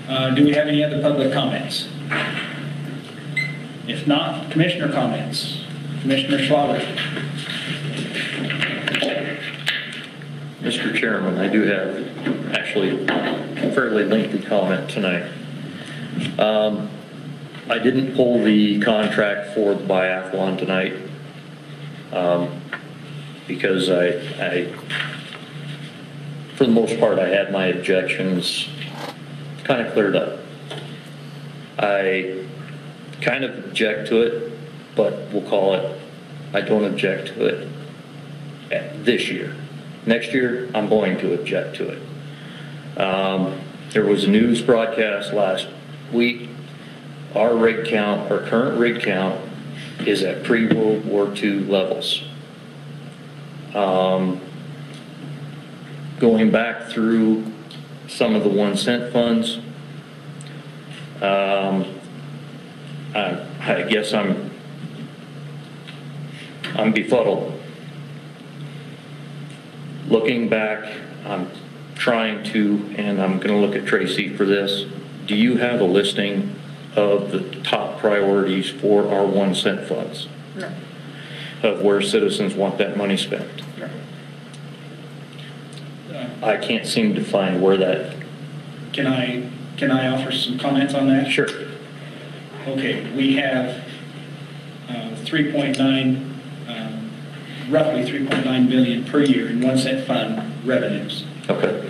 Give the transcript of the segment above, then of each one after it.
Do we have any other public comments? If not, commissioner comments. Commissioner Schwaber. Mr. Chairman, I do have actually a fairly lengthy comment tonight. I didn't pull the contract for the bi-athalon tonight because I, for the most part, I had my objections kind of cleared up. I kind of object to it, but we'll call it, I don't object to it this year. Next year, I'm going to object to it. There was a news broadcast last week. Our rig count, our current rig count, is at pre-World War II levels. Going back through some of the 1 cent funds, I guess I'm befuddled. Looking back, I'm trying to, and I'm going to look at Tracy for this. Do you have a listing of the top priorities for our 1 cent funds? No. Of where citizens want that money spent? No. I can't seem to find where that. Can I offer some comments on that? Sure. Okay, we have 3.9, roughly 3.9 billion per year in 1 cent fund revenues. Okay.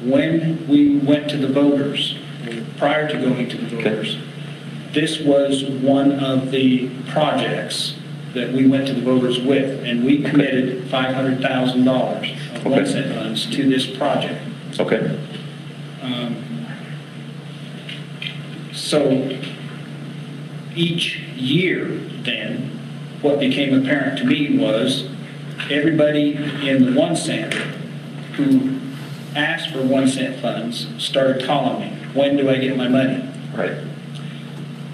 When we went to the voters, prior to going to the voters, this was one of the projects that we went to the voters with, and we committed $500,000 of 1 cent funds to this project. Okay. So each year then, what became apparent to me was everybody in the 1 cent who asked for 1 cent funds started calling me, when do I get my money? Right.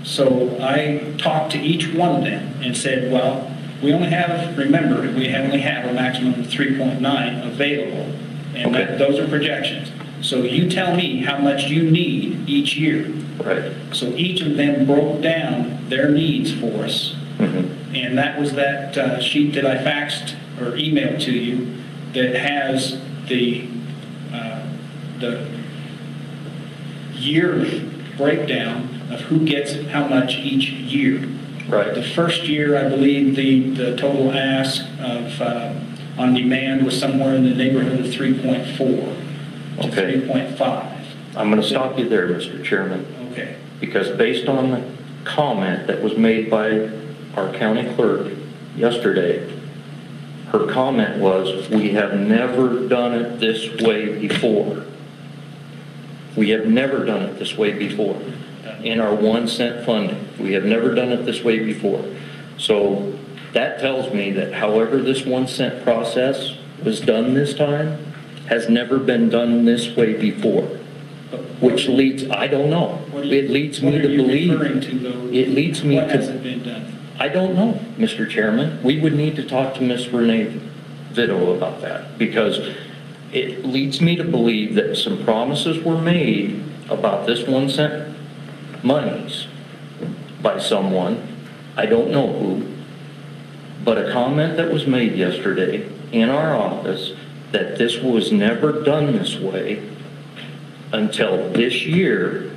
So I talked to each one of them and said, well, we only have, remember, we only have a maximum of 3.9 available, and those are projections. So you tell me how much you need each year. Right. So each of them broke down their needs for us. Mm-hmm. And that was that sheet that I faxed or emailed to you that has the yearly breakdown of who gets how much each year. Right. The first year, I believe the total ask of on demand was somewhere in the neighborhood of 3.4 to 3.5. I'm going to stop you there, Mr. Chairman. Okay. Because based on the comment that was made by our county clerk yesterday, her comment was, we have never done it this way before. We have never done it this way before. In our 1 cent funding, we have never done it this way before. So that tells me that however this 1 cent process was done this time has never been done this way before. Which leads, I don't know. It leads me to believe. It leads me to. What hasn't been done? I don't know, Mr. Chairman. We would need to talk to Ms. Renee Vito about that, because it leads me to believe that some promises were made about this 1 cent monies by someone, I don't know who, but a comment that was made yesterday in our office that this was never done this way until this year,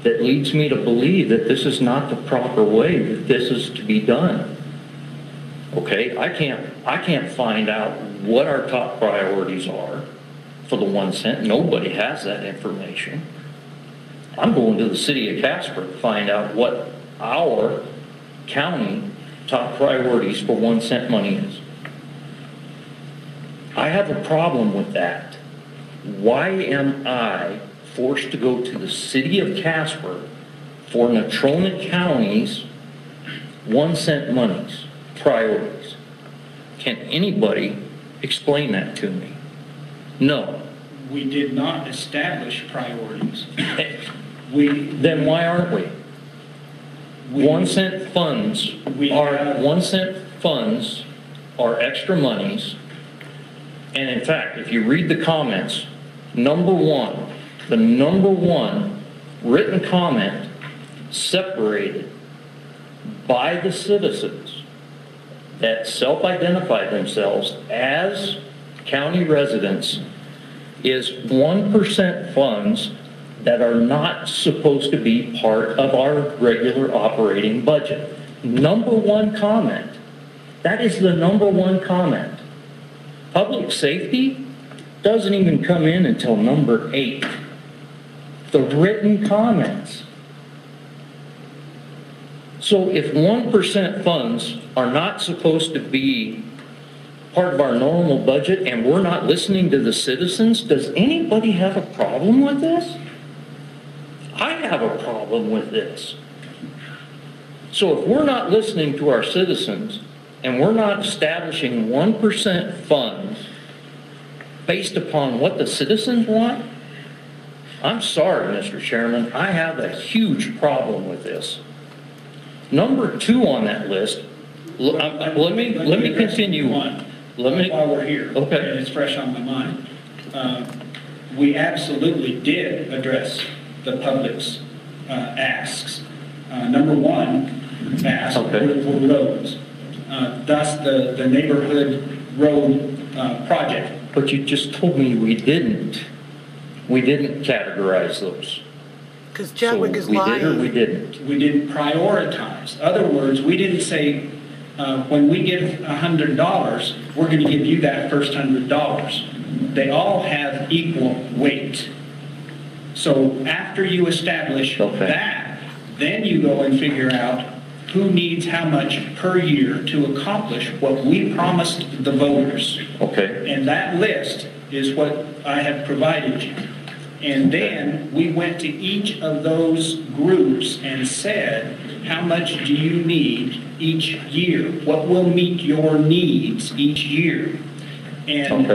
that leads me to believe that this is not the proper way that this is to be done. Okay, I can't find out what our top priorities are for the 1 cent. Nobody has that information. I'm going to the city of Casper to find out what our county top priorities for 1 cent money is. I have a problem with that. Why am I forced to go to the city of Casper for Natrona County's 1 cent monies, priorities? Can anybody explain that to me? No. We did not establish priorities. Then why aren't we? 1 cent funds are 1 cent funds are extra monies. And in fact, if you read the comments, number one the number one written comment separated by the citizens that self-identify themselves as county residents is 1% funds that are not supposed to be part of our regular operating budget. Number one comment. That is the number one comment. Public safety doesn't even come in until number 8. The written comments. So if 1% funds are not supposed to be part of our normal budget and we're not listening to the citizens, does anybody have a problem with this? I have a problem with this. So if we're not listening to our citizens and we're not establishing 1% funds based upon what the citizens want, I'm sorry, Mr. Chairman, I have a huge problem with this. Number 2 on that list, let me continue on. While we're here, okay, and it's fresh on my mind, we absolutely did address the public's asks. Number 1 ask were roads, thus the neighborhood road project. But you just told me we didn't categorize those. Because Chadwick is we lying. did or we didn't? We didn't prioritize. Other words, we didn't say, when we give $100, we're going to give you that first $100. They all have equal weight. So after you establish that, then you go and figure out who needs how much per year to accomplish what we promised the voters. Okay. And that list is what I have provided you. And then we went to each of those groups and said, how much do you need each year? What will meet your needs each year? And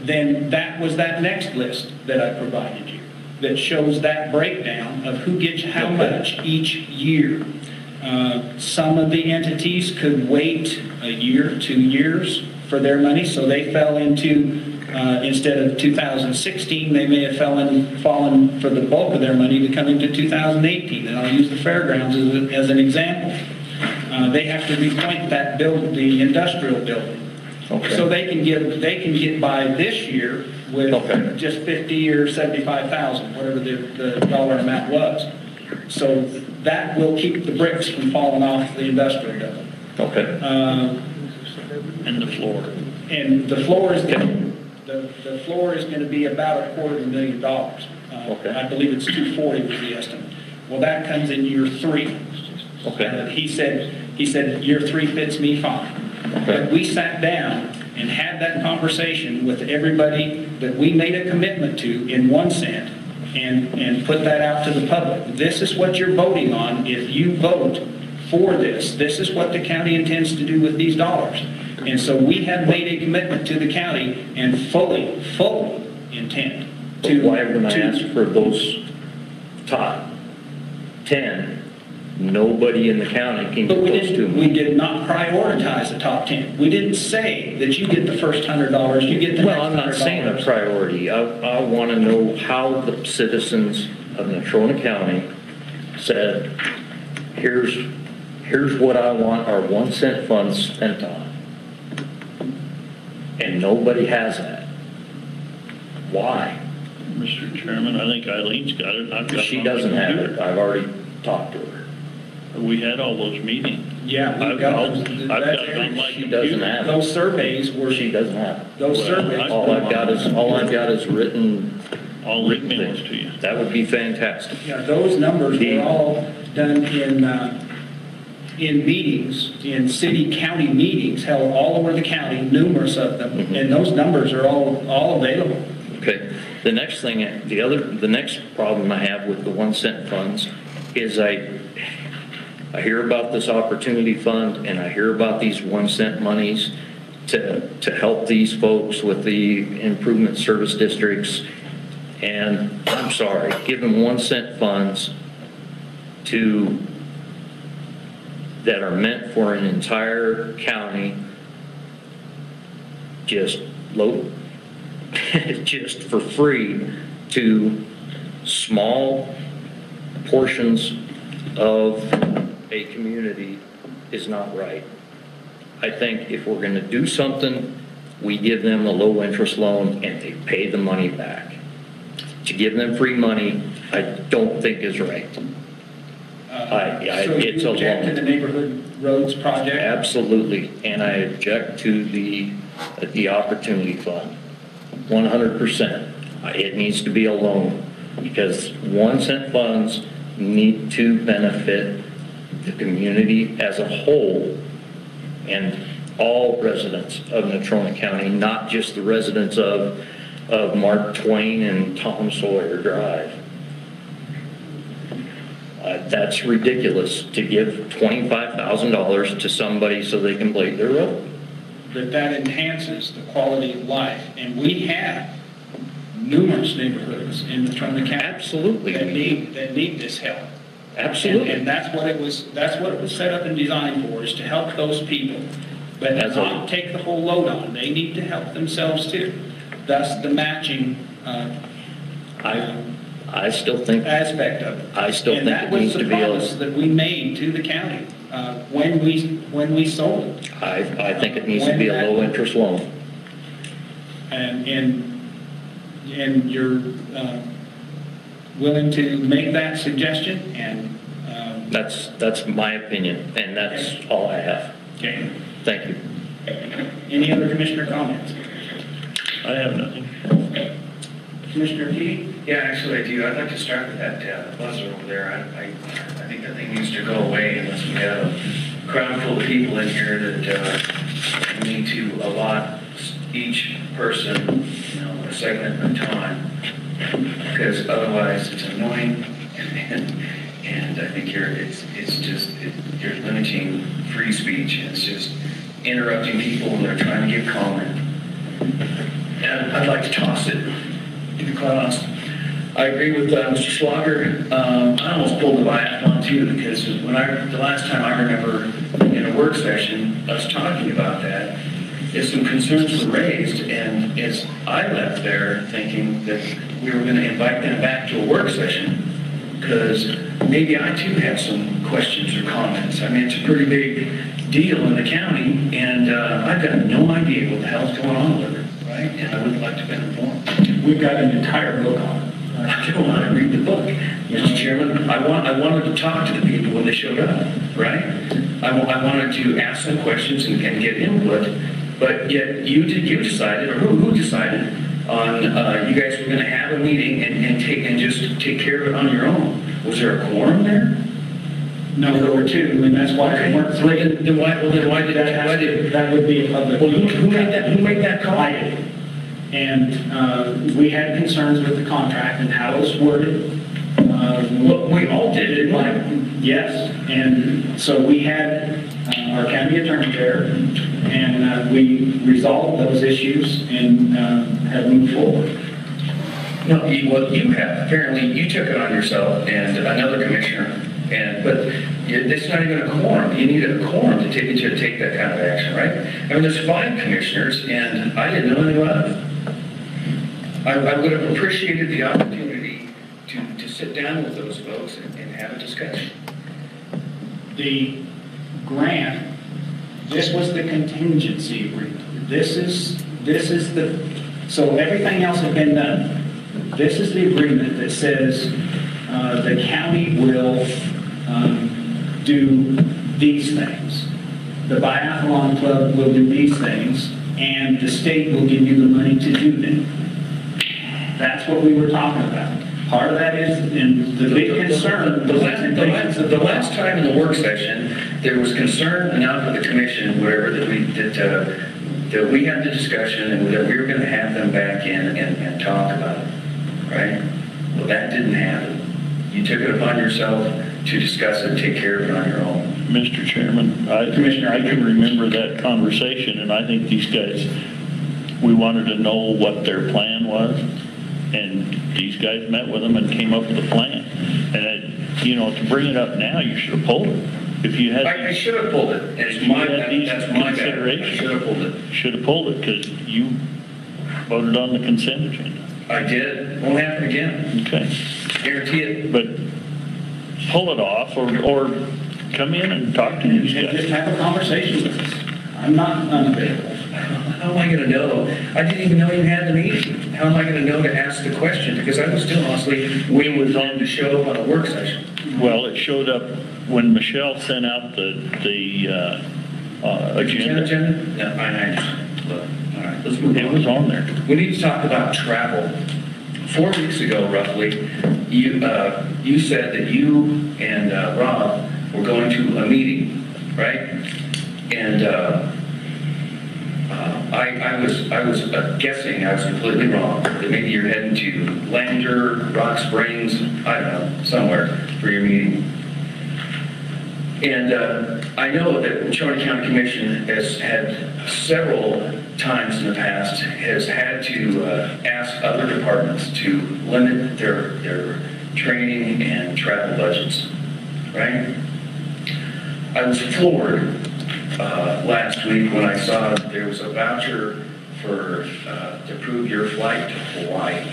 then that was that next list that I provided you that shows that breakdown of who gets how much each year. Some of the entities could wait a year, 2 years for their money, so they fell into instead of 2016, they may have fallen for the bulk of their money to come into 2018. And I'll use the fairgrounds as an example. They have to repoint that the industrial building. Okay. So they can get by this year with just 50 or 75,000, whatever the dollar amount was. So that will keep the bricks from falling off the industrial building. Okay. And the floor. And the floor is the floor is going to be about $250,000. I believe it's 240 was the estimate. Well, that comes in year 3. Okay. He said year 3 fits me fine. But we sat down and had that conversation with everybody that we made a commitment to in 1 cent and put that out to the public. This is what you're voting on. If you vote for this, this is what the county intends to do with these dollars. And so we have made a commitment to the county and fully intend to. But why when I ask for those top 10, nobody in the county can get those to me? We did not prioritize the top 10. We didn't say that you get the first $100, you get the next $100. Well, I'm not saying a priority. I want to know how the citizens of Natrona County said, here's what I want our 1 cent funds spent on. And nobody has that. Why? Mr. Chairman, I think Eileen's got it. She doesn't have it. I've already talked to her. We had all those meetings. Yeah, I've got it on my She doesn't computer. have it. those surveys were. She doesn't have it. Those Well, surveys. All I've got is written. I'll email it to you. That would be fantastic. Yeah, those numbers were all done in meetings, in city-county meetings held all over the county, numerous of them, and those numbers are all available. Okay. The next thing, the next problem I have with the 1 cent funds is I hear about this opportunity fund and I hear about these 1 cent monies to help these folks with the improvement service districts. And I'm sorry, giving 1 cent funds that are meant for an entire county, just for free to small portions of a community is not right. I think if we're going to do something, we give them a low interest loan and they pay the money back. To give them free money, I don't think is right. So It's you a object to the loan. neighborhood roads project? Absolutely, and I object to the opportunity fund, 100%. It needs to be a loan because 1 cent funds need to benefit the community as a whole and all residents of Natrona County, not just the residents of Mark Twain and Tom Sawyer Drive. That's ridiculous to give $25,000 to somebody so they can blade their road. But that enhances the quality of life. And we have numerous neighborhoods in Natrona County. Absolutely. That need this help. Absolutely. And that's what it was set up and designed for, is to help those people. But not take the whole load on. They need to help themselves too. Thus the matching I still think aspect of it. I still think it needs to be And that was the promise that we made to the county when we sold it. I think it needs to be a low interest loan. And you're willing to make that suggestion and That's my opinion, and that's all I have. okay. Thank you. Any other commissioner comments? I have nothing. Commissioner Key? Yeah, actually I do. I'd like to start with that buzzer over there. I think that thing needs to go away unless we have a crowd full of people in here that need to allot each person, a segment of time, because otherwise it's annoying and I think you're limiting free speech and it's just interrupting people when they're trying to get comment. And I'd like to toss it, to be quite honest. I agree with Mr. Schlager. I almost pulled the bi-athalon too, because the last time I remember in a work session us talking about that, is some concerns were raised, and as I left there thinking that we were going to invite them back to a work session, because maybe I too have some questions or comments. I mean, it's a pretty big deal in the county, and I've got no idea what the hell's going on with it, right? And I would like to be informed. We've got an entire book on it. I don't want to read the book, Mr. Chairman. I wanted to talk to the people when they showed up, right? I wanted to ask them questions and get input, but yet you decided, or who decided on you guys were going to have a meeting and just take care of it on your own. Was there a quorum there? No, there were two, and that's why there weren't three. Then why did that would be a public. Well, who made that call? I did. And we had concerns with the contract and how it was worded. Well, we all did, didn't we? Yes, and so we had our county attorney there, and we resolved those issues and have moved forward. No, you have. Apparently, you took it on yourself and another commissioner, but it's not even a quorum. You need a quorum to take that kind of action, right? I mean, there's 5 commissioners, and I didn't know anything about it. I would have appreciated the opportunity to sit down with those folks and have a discussion. The grant, this was the contingency agreement. This is so everything else has been done. This is the agreement that says the county will do these things. The bi-athalon club will do these things, and the state will give you the money to do them. That's what we were talking about. Part of that is, and the big concern. The last time in the work session, there was concern enough of the commission, whatever, that we had the discussion and that we were going to have them back in and talk about it, right? Well, that didn't happen. You took it upon yourself to discuss it, take care of it on your own. Mr. Chairman, Commissioner, I can remember that conversation, and I think these guys, we wanted to know what their plan was, and these guys met with them and came up with a plan. And, to bring it up now, you should have pulled it. If you had, I should have pulled it. That's my bad. I should have pulled it. Should have pulled it because you voted on the consent agenda. I did. Won't happen again. Okay. Guarantee it. But pull it off or come in and talk to these And just guys. have a conversation with us. I'm not unavailable. How am I going to know? I didn't even know you had the meeting. How am I going to know to ask the question? Because I was still honestly waiting for them to show up on a work session. Well, it showed up when Michelle sent out the agenda. Agenda? No, I look. All right, let's move on. It was on there. We need to talk about travel. 4 weeks ago, roughly, you said that you and Rob were going to a meeting, right? And I was guessing, I was completely wrong, that maybe you're heading to Lander, Rock Springs, I don't know, somewhere for your meeting. And I know that Shawnee County Commission has had several times in the past, has had to ask other departments to limit their training and travel budgets, right? I was floored last week when I saw that there was a voucher for to prove your flight to Hawaii.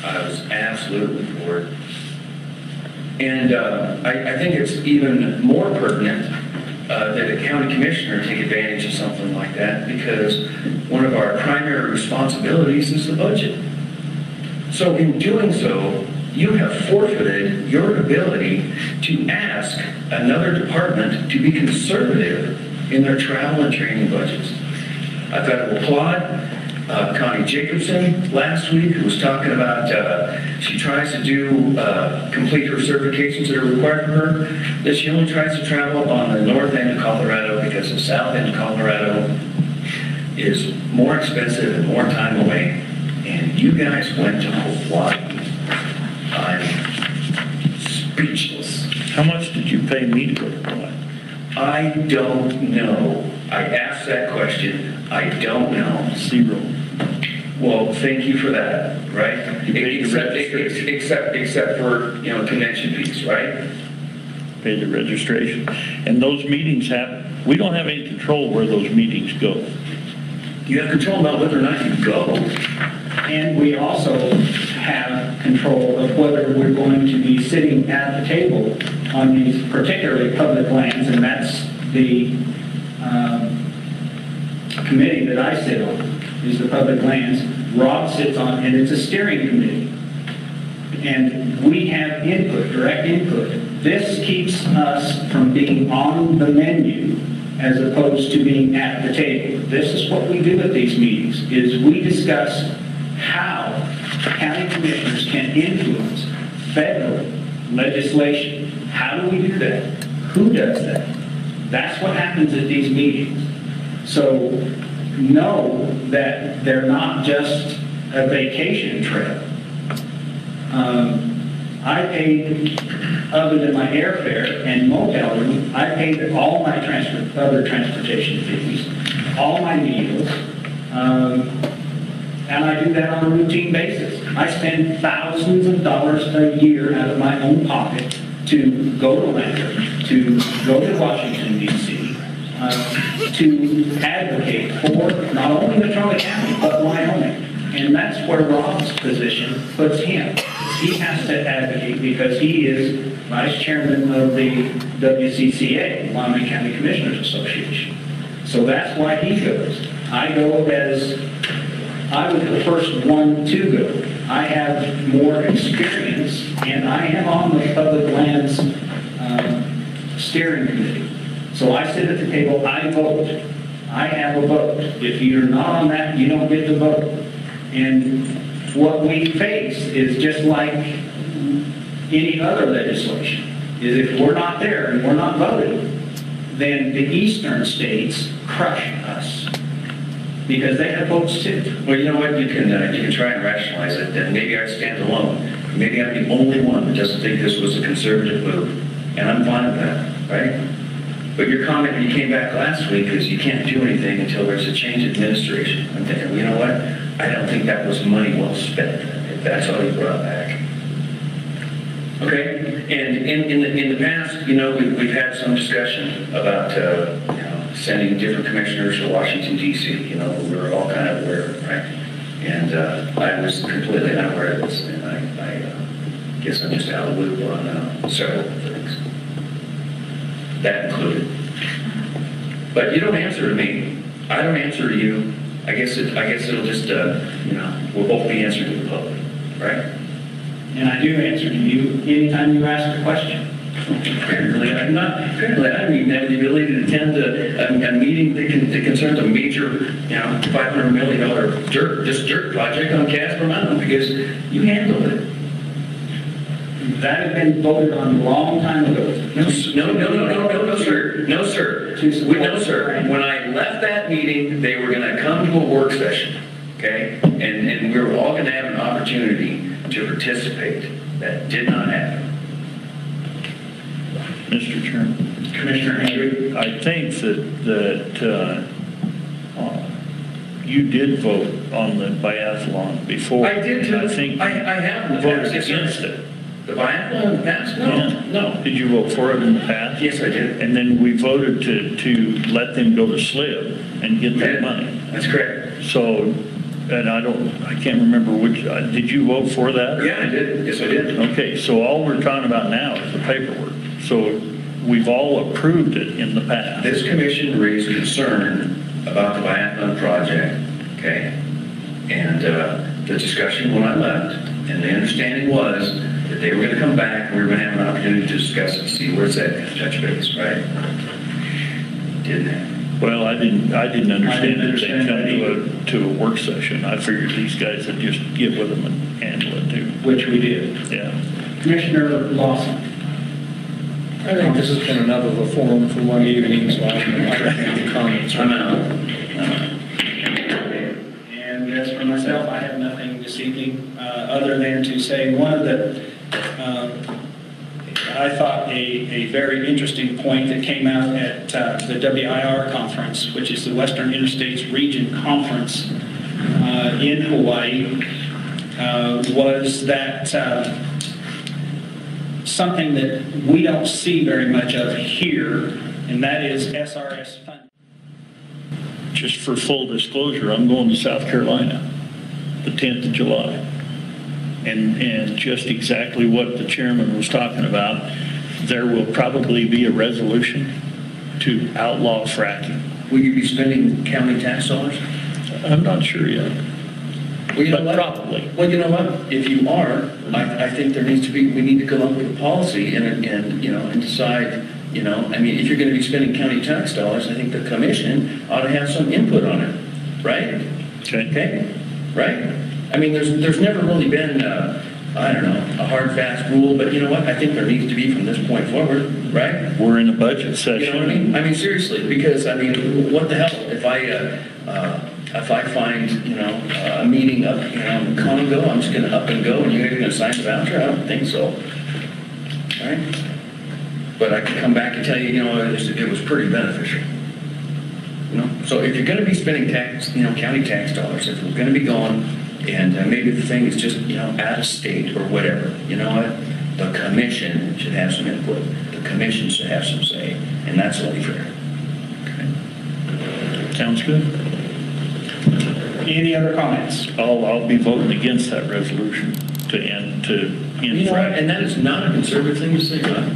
I was absolutely floored. And I think it's even more pertinent that a county commissioner take advantage of something like that, because one of our primary responsibilities is the budget. So in doing so, you have forfeited your ability to ask another department to be conservative in their travel and training budgets. I've got to applaud Connie Jacobson last week, who was talking about she tries to complete her certifications that are required for her, that she only tries to travel on the north end of Colorado because the south end of Colorado is more expensive and more time away. And you guys went to Hawaii. I'm speechless. How much did you pay me to go to Hawaii? I don't know. I asked that question. I don't know. 0. Well, thank you for that, right? You paid the registration. Except for, convention fees, right? Pay the registration. And those meetings we don't have any control where those meetings go. You have control about whether or not you go. And we also have control of whether we're going to be sitting at the table on these particularly public lands, and that's the committee that I sit on, is the public lands. Rob sits on, and it's a steering committee. And we have input, direct input. This keeps us from being on the menu as opposed to being at the table. This is what we do at these meetings, is we discuss how county commissioners can influence federal legislation. How do we do that? Who does that? That's what happens at these meetings. So know that they're not just a vacation trip. I paid, other than my airfare and motel room, I paid all my other transportation fees, all my meals, and I do that on a routine basis. I spend thousands of dollars a year out of my own pocket to go to Lander, to go to Washington, D.C., to advocate for not only Natrona County, but Wyoming. And that's where Rob's position puts him. He has to advocate because he is vice chairman of the WCCA, Wyoming County Commissioners Association. So that's why he goes. I go as, I was the first one to go. I have more experience, and I am on the Public Lands Steering Committee. So I sit at the table, I vote. I have a vote. If you're not on that, you don't get to vote. And what we face is just like any other legislation, is if we're not there and we're not voting, then the eastern states crush us because they have votes too. Well, you know what? You can try and rationalize it. And maybe I stand alone. Maybe I'm the only one that doesn't think this was a conservative move, and I'm fine with that, right? But your comment when you came back last week is you can't do anything until there's a change in administration. I'm thinking, you know what? I don't think that was money well spent, if that's all you brought back. Okay? And in the past, we've had some discussion about sending different commissioners to Washington, D.C. We were all kind of aware, right? And I was completely unaware of this, and I guess I'm just out of the loop on several things. That included. But you don't answer to me. I don't answer to you. I guess it'll just, we'll both be answering to the public, right? And I do answer to you anytime you ask a question. Apparently, I don't even have the ability to attend a meeting that concerns a major, $500 million dirt project on Casper Mountain because you handled it. That had been voted on a long time ago. No, sir. No, sir. No, sir. When I left that meeting, they were going to come to a work session, okay? And we were all going to have an opportunity to participate. That did not happen. Mr. Chairman. Commissioner Henry. I think that you did vote on the biathlon before. I did too. I think I have in the voted past. Yes, sir. against it. The biathlon in the past? No, Yeah. no. Did you vote for it in the past? Yes, I did. And then we voted to let them go to SLIB and get that Yeah, money. That's correct. So, and I can't remember which, did you vote for that? Yeah, I did. Yes, I did. Okay, so all we're talking about now is the paperwork. So we've all approved it in the past. This commission raised concern about the biathlon project, okay? And the discussion when I left, and the understanding was that they were going to come back and we were going to have an opportunity to discuss it, see where it's at, touch base, right? Didn't happen. Well, I didn't understand that they'd understand come to a work session. I figured these guys would just get with them and handle it too. Which we did. Yeah. Commissioner Lawson. I think this has been enough of a forum for one evening, so I'm going to have comments. I'm out. And as for myself, I have nothing this evening other than to say one of the, I thought a very interesting point that came out at the WIR conference, which is the Western Interstates Region Conference in Hawaii, was that something that we don't see very much of here, and that is SRS funding. Just for full disclosure, I'm going to South Carolina the 10th of July. And just exactly what the chairman was talking about, there will probably be a resolution to outlaw fracking. Will you be spending county tax dollars? I'm not sure yet. Well, you know But what? probably. Well, you know what? If you are, I think we need to come up with a policy and decide, if you're going to be spending county tax dollars, I think the commission ought to have some input on it, right? Okay? Right? I mean, there's never really been, a hard, fast rule, but you know what? I think there needs to be from this point forward, right? We're in a budget session. You know what I mean? I mean, seriously, because, what the hell? If I find, a meeting up, in Congo, I'm just going to up and go, and you guys are going to sign the voucher? I don't think so. Right? But I can come back and tell you, it was pretty beneficial. So if you're going to be spending tax, county tax dollars, if we're going to be going, and maybe the thing is just, out of state or whatever, you know what? The commission should have some input. The commission should have some say, and that's only fair. Okay. Sounds good. Any other comments? I'll be voting against that resolution to end fracking. And that is not a conservative thing to say, right?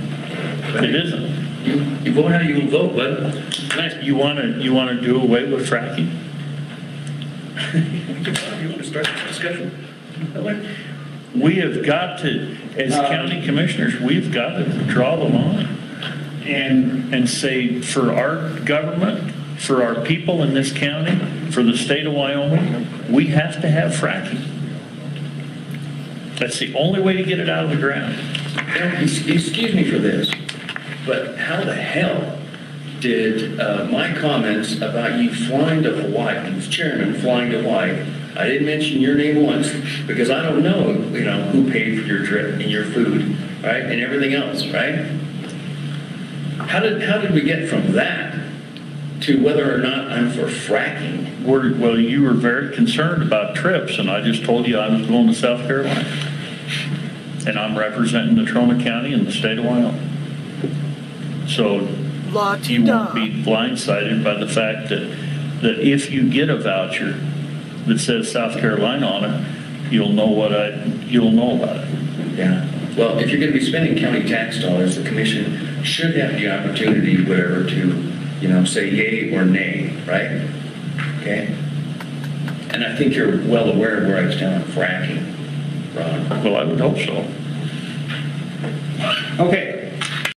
It isn't. You vote how you vote, bud. Nice. You want to do away with fracking? You want to start this discussion? We have got to, as county commissioners, we've got to draw the line and say, for our government, for our people in this county, for the state of Wyoming, we have to have fracking. That's the only way to get it out of the ground. Now, excuse me for this, but how the hell did my comments about you flying to Hawaii, as chairman flying to Hawaii, I didn't mention your name once because I don't know, who paid for your trip and your food, right, and everything else, right? How did we get from that to whether or not I'm for fracking? Well, you were very concerned about trips, and I just told you I was going to South Carolina. And I'm representing Natrona County and the state of Wyoming. So you won't be blindsided by the fact that if you get a voucher that says South Carolina on it, you'll know about it. Yeah. Well, if you're going to be spending county tax dollars, the commission should have the opportunity, whatever, to, say yay or nay, right? Okay? And I think you're well aware of where I was down on fracking, Ron. Well, I would hope so. Okay,